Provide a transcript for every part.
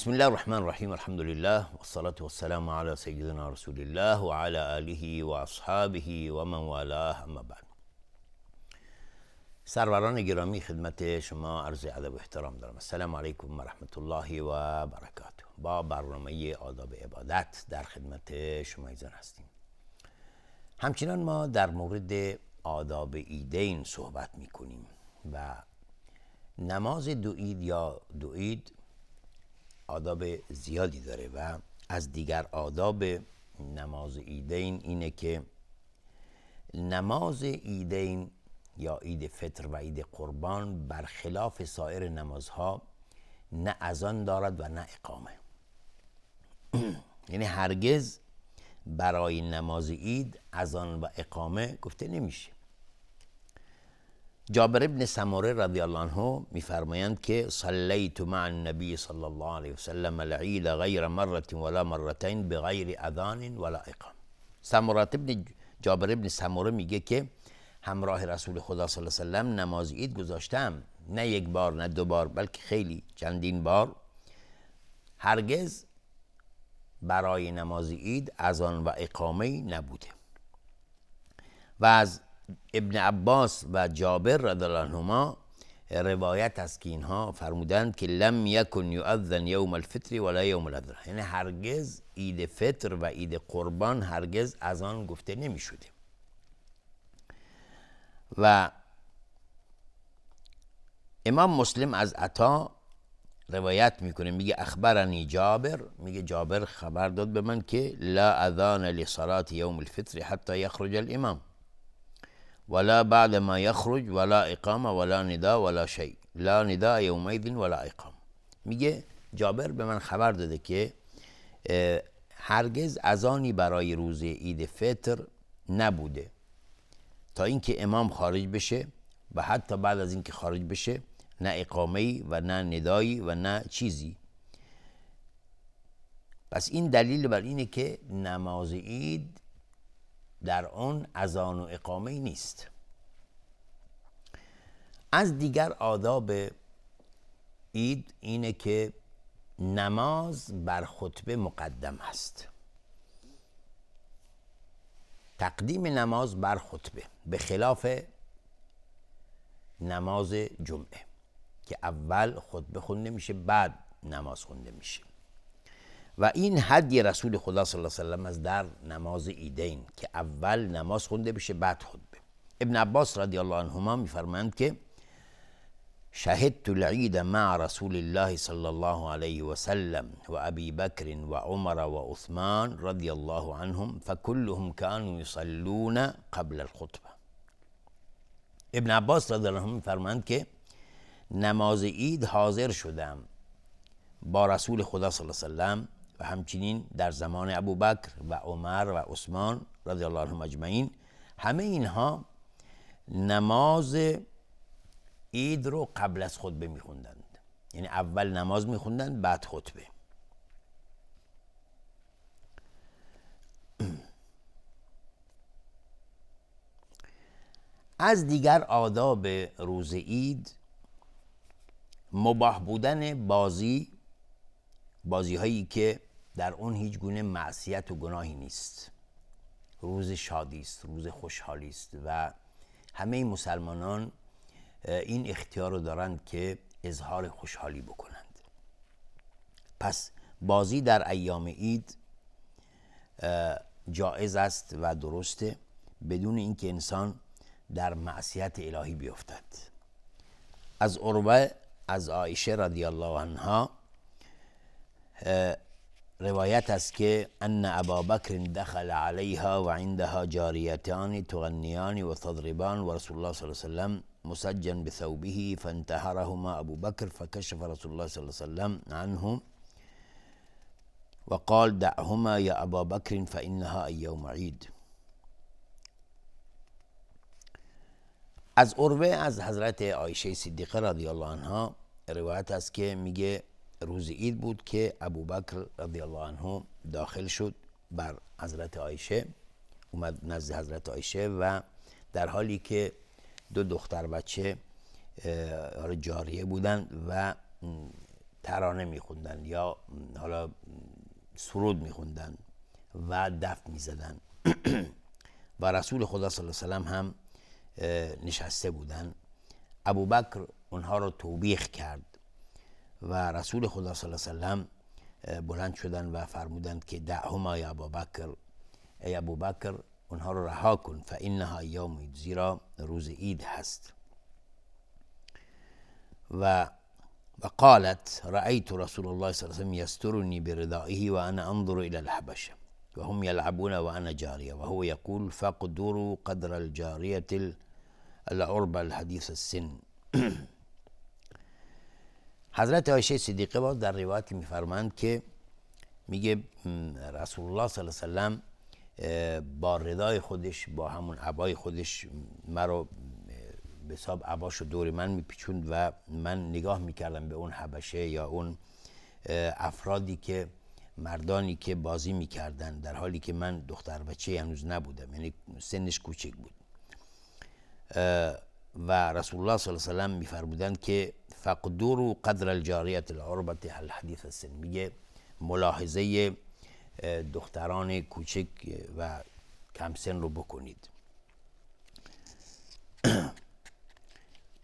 بسم الله الرحمن الرحیم. الحمد لله والصلاة والسلام على سیدنا رسول الله و علی آله و اصحابه و من والاه. اما بعد، سروران گرامی، خدمت شما عرض ادب و احترام دارم. السلام علیکم و رحمت الله و برکاته. با برنامه آداب عبادت در خدمت شما ایزان هستیم. همچنان ما در مورد آداب عیدین صحبت میکنیم و نماز دو عید یا دو عید آداب زیادی داره و از دیگر آداب نماز عیدین اینه که نماز عیدین یا عید فطر و عید قربان برخلاف سایر نمازها نه اذان دارد و نه اقامه. یعنی هرگز برای نماز عید اذان و اقامه گفته نمیشه. جابر ابن سمره رضی الله عنه میفرمایند که صلیت مع النبی صلی الله علیه وسلم العید غیر مرة ولا مرتين بغیر اذان ولا اقامه. جابر ابن سمره میگه که همراه رسول خدا صلی الله علیه وسلم نماز عید گذاشتم، نه یک بار نه دو بار بلکه خیلی چندین بار. هرگز برای نماز عید اذان و اقامه نبوده. و از ابن عباس و جابر رضی الله عنهما روایت است که اینها فرمودند که لم یکن یؤذن یوم الفطر ولا یوم الاضحی، یعنی هرگز عید فطر و عید قربان هرگز اذان گفته نمی شده. و امام مسلم از عطا روایت میکنه، میگه اخبرنی جابر، میگه جابر خبر داد به من که لا اذان لصلاة یوم الفطر حتی یخرج الامام ولا بعد ما يخرج ولا اقامه ولا نداء ولا شيء لا نداء يومئذ ولا اقامه. میگه جابر به من خبر داده که هرگز اذانی برای روز عید فطر نبوده تا اینکه امام خارج بشه و حتی بعد از اینکه خارج بشه نه اقامه‌ای و نه ندایی و نه چیزی. پس این دلیل بر اینه که نماز عید در آن اذان و اقامه نیست. از دیگر آداب عید اینه که نماز بر خطبه مقدم است. تقدیم نماز بر خطبه، به خلاف نماز جمعه که اول خطبه خونده میشه بعد نماز خونده میشه. و این هدی رسول خدا صلی الله علیه و سلم از در نماز عیدین که اول نماز خونده بشه بعد خطبه. ابن عباس رضی الله عنهما میفرمایند که شهدت العید مع رسول الله صلی الله علیه و سلم و ابی بکر و عمر و عثمان رضی الله عنهم فكلهم كانوا يصلون قبل الخطبه. ابن عباس رضی الله عنه میفرمایند که نماز عید حاضر شدم با رسول خدا صلی الله علیه و سلم و همچنین در زمان ابوبکر و عمر و عثمان رضی الله عنهم اجمعین. همه اینها نماز عید رو قبل از خطبه میخوندند، یعنی اول نماز میخوندند بعد خطبه. از دیگر آداب روز عید مباح بودن بازی هایی که در اون هیچ گونه معصیت و گناهی نیست. روز شادی است، روز خوشحالی است و همه مسلمانان این اختیار رو دارند که اظهار خوشحالی بکنند. پس بازی در ایام عید جایز است و درسته بدون اینکه انسان در معصیت الهی بیفتد. از عروه از عایشه رضی الله عنها روایت است که ان ابا بکر دخل علیها و عندها جاریتان تغنیان و تضربان و رسول الله صلی الله علیه وسلم مسجن بثوبه فانتهرهما ابو بکر فكشف رسول الله صلی الله علیه وسلم عنه وقال دعهما یا ابا بکر فانها یوم عید. از عروه از حضرت عایشه صدیقه رضی الله عنها روایت است که میگه روز عید بود که ابوبکر رضی الله عنه داخل شد بر حضرت عایشه، اومد نزد حضرت عایشه و در حالی که دو دختر بچه جاریه بودند و ترانه میخوندن یا حالا سرود میخوندن و دف میزدن و رسول خدا صلی الله علیه و سلم هم نشسته بودن. ابوبکر اونها رو توبیخ کرد و رسول خدا صلی الله علیه و سلم بلند شدن و فرمودند که دعهما یا ابوبکر، ای ابوبکر اونها رو رها کن، فانها ایام عید، زیرا روز عید هست. و قالت رأيت رسول الله صلى الله عليه وسلم يسترني بردائه وأنا أنظر إلى الحبشة وهم يلعبون وأنا جارية وهو يقول فاقدروا قدر الجارية العربة الحديث السن. حضرت عایشه صدیقه باز در روایتی میفرمایند که میگه رسول الله صلی الله علیه و سلم با ردای خودش، با همون عبای خودش مرا به حساب عباشو دور من میپیچوند و من نگاه میکردم به اون حبشه یا اون افرادی که مردانی که بازی میکردن، در حالی که من دختر بچه هنوز نبودم، یعنی سنش کوچک بود. و رسول الله صلی الله علیه و سلم میفرمودند که فقدروا قدر الجاریه العربه الحدیث السن، میگه ملاحظه دختران کوچک و کم سن رو بکنید.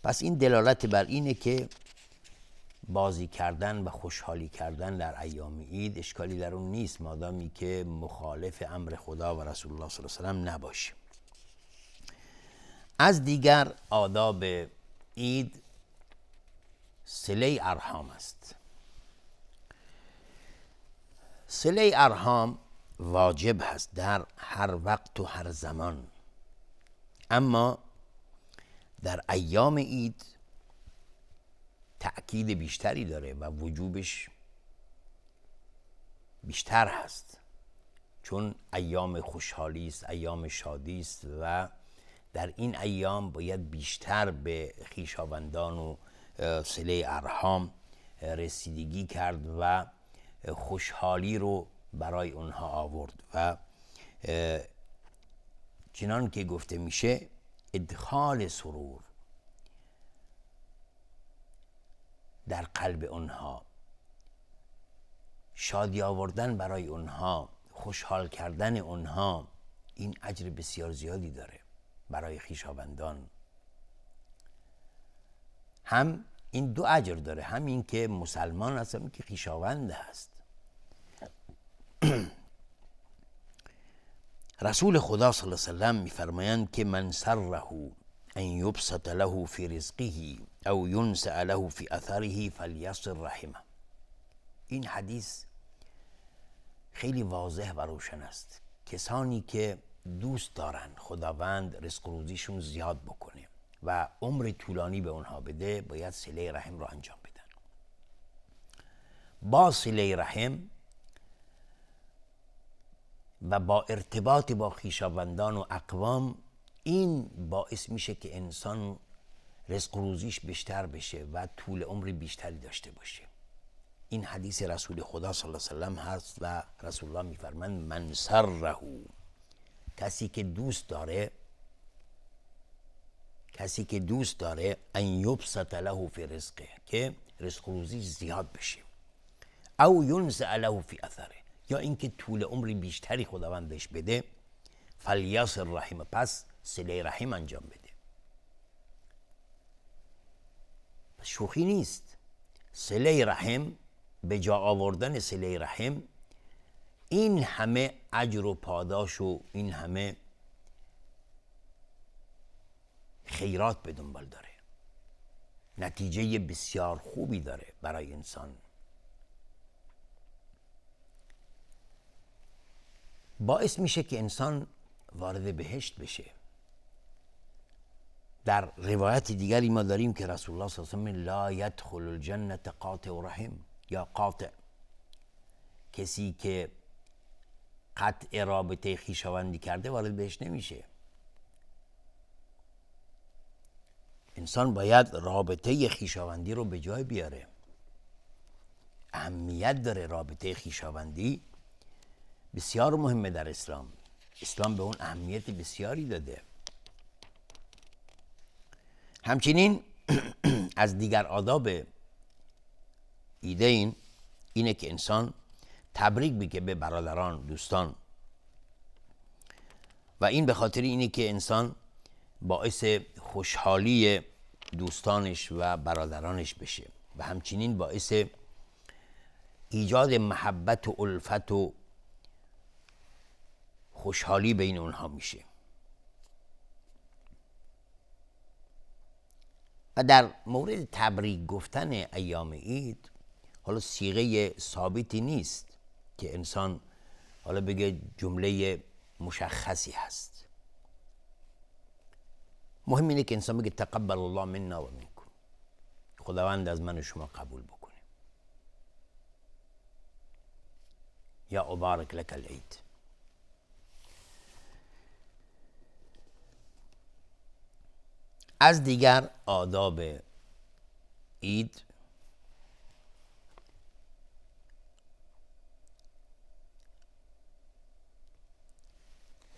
پس این دلالت بر اینه که بازی کردن و خوشحالی کردن در ایام عید اشکالی در اون نیست، مادامی که مخالف امر خدا و رسول الله صلی الله علیه و سلم نباشه. از دیگر آداب عید صله ارحام است. صله ارحام واجب هست در هر وقت و هر زمان، اما در ایام عید تأکید بیشتری داره و وجوبش بیشتر هست، چون ایام خوشحالی است، ایام شادی است و در این ایام باید بیشتر به خویشاوندان و صله ارحام رسیدگی کرد و خوشحالی رو برای اونها آورد و چنان که گفته میشه ادخال سرور در قلب اونها، شادی آوردن برای اونها، خوشحال کردن اونها، این اجر بسیار زیادی داره برای خویشاوندان. هم این دو اجر داره، هم این که مسلمان هست، هم که خویشاوند هست. رسول خدا صلی الله علیه و سلم میفرمایند که من سره ان یبسط له فی رزقه او ینسأ له فی اثره فلیصل رحمه. این حدیث خیلی واضح و روشن است. کسانی که دوست دارن خداوند رزق و روزیشون زیاد بکنه و عمر طولانی به اونها بده، باید صله رحم رو انجام بدن. با صله رحم و با ارتباط با خویشاوندان و اقوام، این باعث میشه که انسان رزق و روزیش بیشتر بشه و طول عمر بیشتری داشته باشه. این حدیث رسول خدا صلی الله علیه و سلم هست و رسول الله میفرمایند من سره، کسی که دوست داره ان یبسط له فی رزقه، که رزق و روزیش زیاد بشه، او ینسأ له فی اثره، یا اینکه طول عمری بیشتری خداوند بهش بده، فلیصل رحم، پس صله رحم انجام بده. پس شوخی نیست. صله رحم، به جا آوردن صله رحم، این همه اجر و پاداش و این همه خیرات به دنبال داره، نتیجه بسیار خوبی داره برای انسان. باعث میشه که انسان وارد بهشت بشه. در روایت دیگری ما داریم که رسول الله صلی الله علیه و سلم لا یدخل الجنة قاطع رحم، یا قاطع، کسی که قطع رابطه خویشاوندی کرده وارد بهشت نمیشه. انسان باید رابطه خویشاوندی رو به جای بیاره. اهمیت داره رابطه خویشاوندی، بسیار مهمه در اسلام. اسلام به اون اهمیت بسیاری داده. همچنین از دیگر آداب ایدین اینه که انسان تبریک بگه به برادران، دوستان، و این به خاطر اینه که انسان باعث خوشحالی دوستانش و برادرانش بشه و همچنین باعث ایجاد محبت و الفت و خوشحالی بین اونها میشه. و در مورد تبریک گفتن ایام عید، حالا صیغه ثابتی نیست که انسان حالا بگه جمله مشخصی هست. مهم اینه که انسان بگه تقبل الله منا و منکم، خداوند از من و شما قبول بکنه، یا ابارک لک العید. از دیگر آداب عید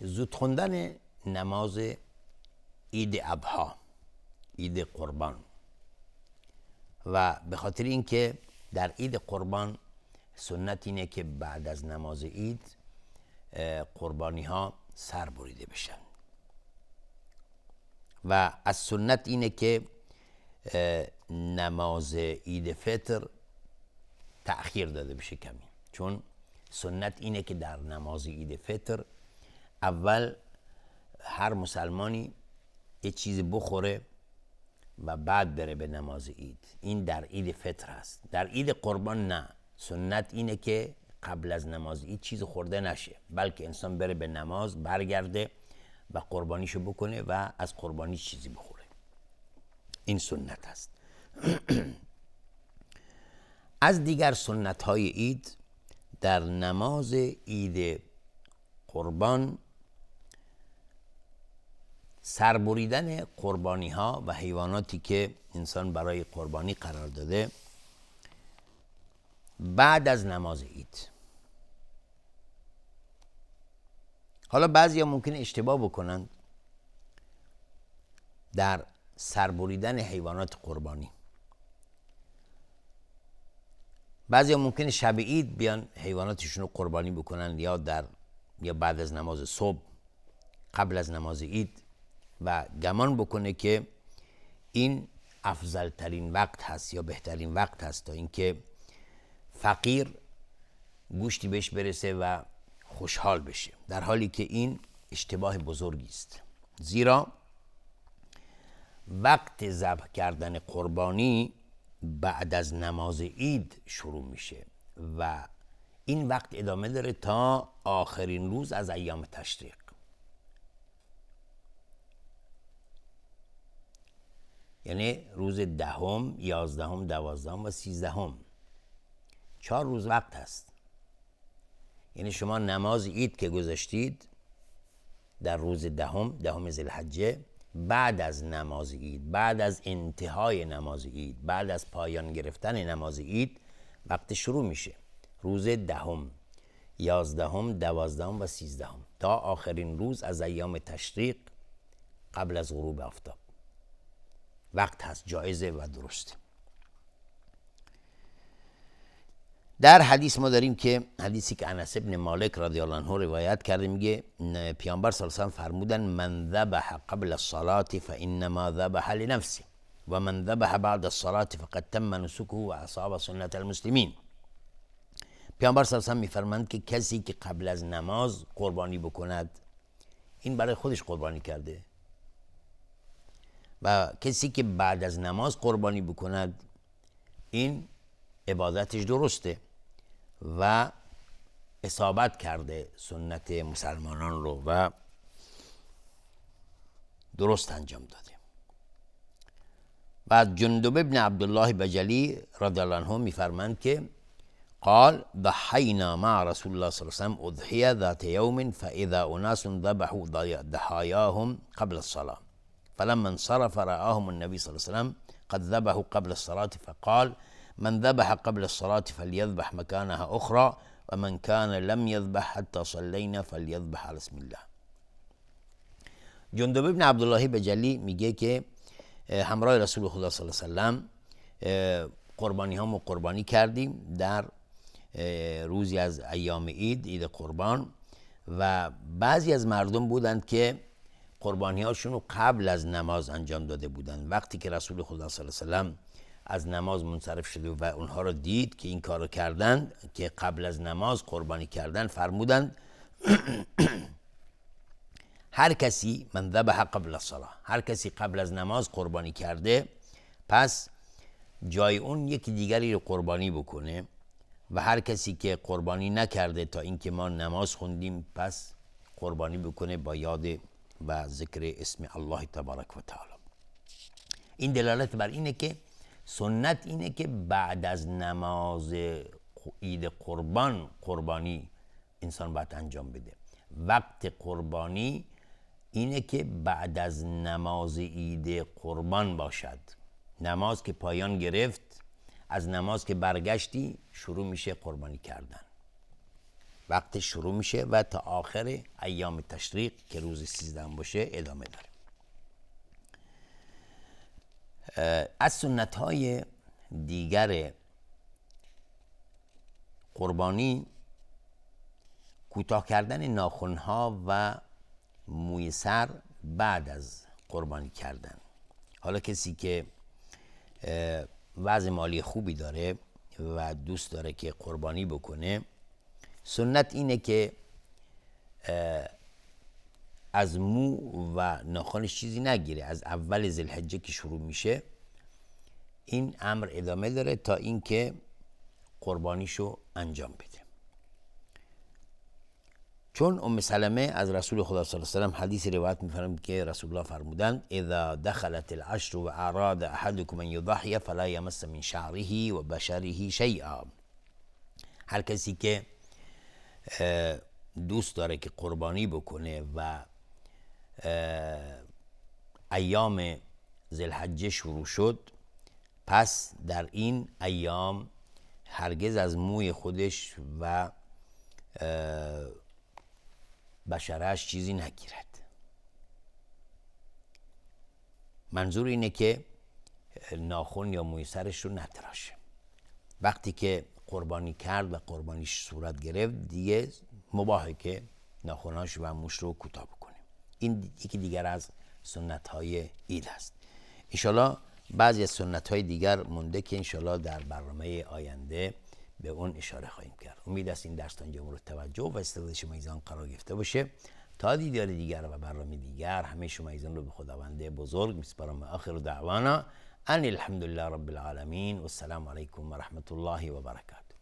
زود خوندن نماز عید اضحی، عید قربان، و به خاطر اینکه در عید قربان سنت اینه که بعد از نماز عید قربانی ها سر بریده بشن و از سنت اینه که نماز عید فطر تأخیر داده بشه کمی، چون سنت اینه که در نماز عید فطر اول هر مسلمانی یه چیزی بخوره و بعد بره به نماز عید. این در عید فطر هست. در عید قربان نه، سنت اینه که قبل از نماز عید چیز خورده نشه، بلکه انسان بره به نماز، برگرده و قربانیشو بکنه و از قربانی چیزی بخوره. این سنت هست. از دیگر سنت های عید، در نماز عید قربان سربریدن قربانی ها و حیواناتی که انسان برای قربانی قرار داده بعد از نماز عید. حالا بعضیا ممکنه اشتباه بکنند در سربریدن حیوانات قربانی. بعضیا ممکنه شب عید بیان حیواناتشون رو قربانی بکنن، یا بعد از نماز صبح قبل از نماز عید، و گمان بکنه که این افضل ترین وقت هست یا بهترین وقت هست تا اینکه فقیر گوشتی بهش برسه و خوشحال بشه، در حالی که این اشتباه بزرگی است. زیرا وقت ذبح کردن قربانی بعد از نماز عید شروع میشه و این وقت ادامه داره تا آخرین روز از ایام تشریق. یعنی روز 10، 11، 12 و 13. 4 روز وقت هست. یعنی شما نماز عید که گذاشتید در روز 10 ذوالحجه، بعد از نماز عید، بعد از انتهای نماز عید، بعد از پایان گرفتن نماز عید، وقت شروع میشه. روز 10، 11، 12 و 13 تا آخرین روز از ایام تشریق قبل از غروب آفتاب وقت هست، جایزه و درسته. در حدیث ما داریم که حدیثی که انس ابن مالک رضی الله عنه روایت کرده، میگه پیامبر صلی الله علیه و آله فرمودن من ذبح قبل الصلاة فانما ذبح لنفسه و من ذبح بعد الصلاة فقد تم نسکه و اصاب سنت المسلمین. پیامبر صلی الله علیه و آله میفرماند که کسی که قبل از نماز قربانی بکند، این برای خودش قربانی کرده، و کسی که بعد از نماز قربانی بکند، این عبادتش درسته و اصابت کرده سنت مسلمانان رو و درست انجام داده. بعد جندب ابن عبدالله بجلی رضی الله عنه میفرماند که قال ضحینا مع رسول الله صلی الله علیه و آله اضحیه ذات یوم فاذا اناس ذبحوا ضحایاهم قبل الصلاه فلما انصرف رآهم النبي صلى الله عليه وسلم قد ذبحوا قبل الصلاة فقال من ذبح قبل الصلاة فليذبح مكانها أخرى ومن كان لم يذبح حتى صلينا فليذبح على اسم الله. جندب ابن عبدالله بجلی میگه که همراه رسول خدا صلی الله علیه و سلم قربانی ها قربانی کردیم در روزی از ایام عید قربان، و بعضی از مردم بودند که قربانی هاشون رو قبل از نماز انجام داده بودند. وقتی که رسول خدا صلی الله علیه و سلم از نماز منصرف شده و اونها رو دید که این کار رو کردند که قبل از نماز قربانی کردن، فرمودند هر کسی من ذبح قبل الصلاه، هر کسی قبل از نماز قربانی کرده پس جای اون یکی دیگری رو قربانی بکنه، و هر کسی که قربانی نکرده تا اینکه ما نماز خوندیم پس قربانی بکنه با یاد و ذکر اسم الله تبارک و تعالی. این دلالت بر اینه که سنت اینه که بعد از نماز عید قربانی انسان باید انجام بده. وقت قربانی اینه که بعد از نماز عید قربان باشد. نماز که پایان گرفت، از نماز که برگشتی شروع میشه قربانی کردن، وقت شروع میشه و تا آخر ایام تشریق که روز 13 باشه ادامه داره. از سنت های دیگر قربانی کوتاه کردن ناخن ها و موی سر بعد از قربانی کردن. حالا کسی که وضع مالی خوبی داره و دوست داره که قربانی بکنه، سنت اینه که از مو و ناخنش چیزی نگیره. از اول ذوالحجه که شروع میشه این امر ادامه داره تا اینکه قربانیشو انجام بده. چون ام سلمه از رسول خدا صلی الله علیه و سلم حدیث روایت می‌فرماید که رسول الله فرمودند اذا دخلت العشر و اراد احدكم ان يضحي فلا يمس من شعره و بشره شیئا. هر کسی که دوست داره که قربانی بکنه و ایام ذوالحجه شروع شد، پس در این ایام هرگز از موی خودش و بشرهش چیزی نگیرد. منظور اینه که ناخن یا موی سرش رو نتراشه. وقتی که قربانی کرد و قربانیش صورت گرفت دیگه مباحه که ناخناش و موش رو کوتاه بکنه. این یکی دیگر از سنت های عید هست. انشالله بعضی از سنت های دیگر مونده که انشالله در برنامه آینده به اون اشاره خواهیم کرد. امید است این درس تا اینجا مورد توجه و استفاده شما ایزان قرار گرفته باشه. تا دیدار دیگر و برنامه دیگر همه شما ایزان رو به خداوند بزرگ میسپارم. آخر دعوانا ان الحمدلله رب العالمین و السلام علیکم و رحمت الله و برکاته.